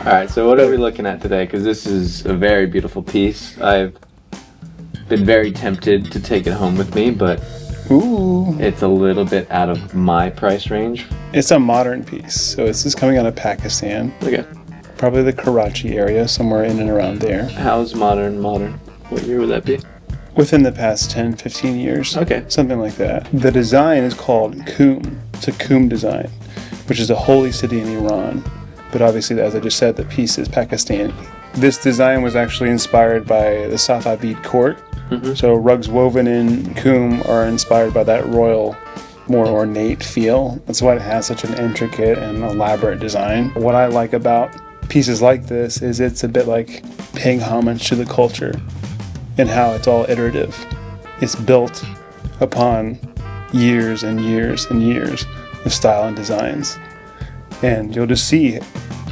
All right, so what are we looking at today? Because this is a very beautiful piece. I've been very tempted to take it home with me, but Ooh. it's a little bit out of my price range. It's a modern piece, so this is coming out of Pakistan. Okay. Probably the Karachi area, somewhere in and around there. How's modern? What year would that be? Within the past 10, 15 years. Okay. Something like that. The design is called Qum. It's a Qum design, which is a holy city in Iran. But obviously, as I just said, the piece is Pakistani. This design was actually inspired by the Safavid court. Mm-hmm. So rugs woven in Qum are inspired by that royal, more ornate feel. That's why it has such an intricate and elaborate design. What I like about pieces like this is it's a bit like paying homage to the culture and how it's all iterative. It's built upon years and years and years of style and designs. And you'll just see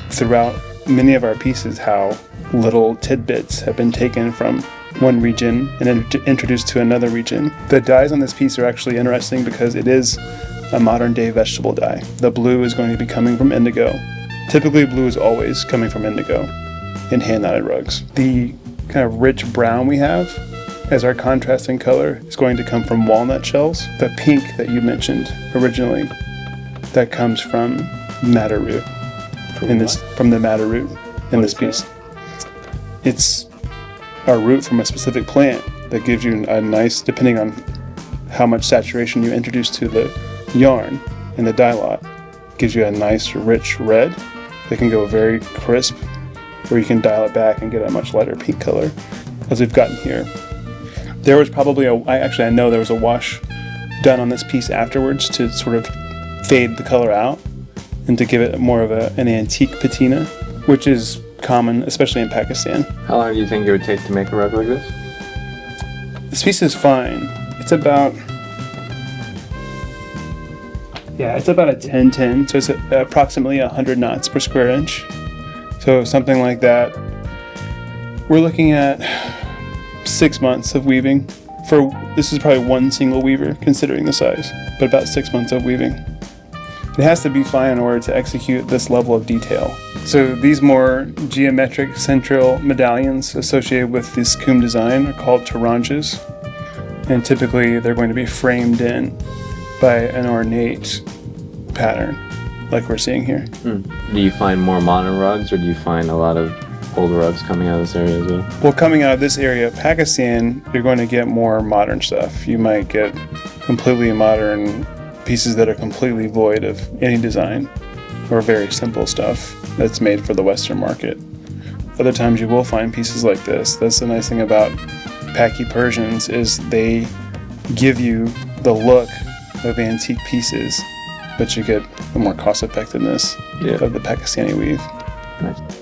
throughout many of our pieces how little tidbits have been taken from one region and introduced to another region. The dyes on this piece are actually interesting because it is a modern day vegetable dye. The blue is going to be coming from indigo. Typically blue is always coming from indigo in hand-knotted rugs. The kind of rich brown we have as our contrasting color is going to come from walnut shells. The pink that you mentioned originally, that comes from madder root from the madder root in this piece. It's a root from a specific plant that gives you a nice, depending on how much saturation you introduce to the yarn in the dye lot, gives you a nice rich red that can go very crisp, or you can dial it back and get a much lighter pink color as we've gotten here. There was probably I know there was a wash done on this piece afterwards to sort of fade the color out and to give it more of an antique patina, which is common, especially in Pakistan. How long do you think it would take to make a rug like this? This piece is fine. It's about a 10-10, so it's approximately 100 knots per square inch. So something like that. We're looking at 6 months of weaving. This is probably one single weaver, considering the size, but about 6 months of weaving. It has to be fine in order to execute this level of detail. So these more geometric central medallions associated with this Qum design are called taranjas, and typically they're going to be framed in by an ornate pattern, like we're seeing here. Do you find more modern rugs, or do you find a lot of old rugs coming out of this area as well? Well, coming out of this area, Pakistan, you're going to get more modern stuff. You might get completely modern pieces that are completely void of any design, or very simple stuff that's made for the Western market. Other times you will find pieces like this. That's the nice thing about Paki Persians, is they give you the look of antique pieces, but you get the more cost effectiveness of the Pakistani weave. Nice.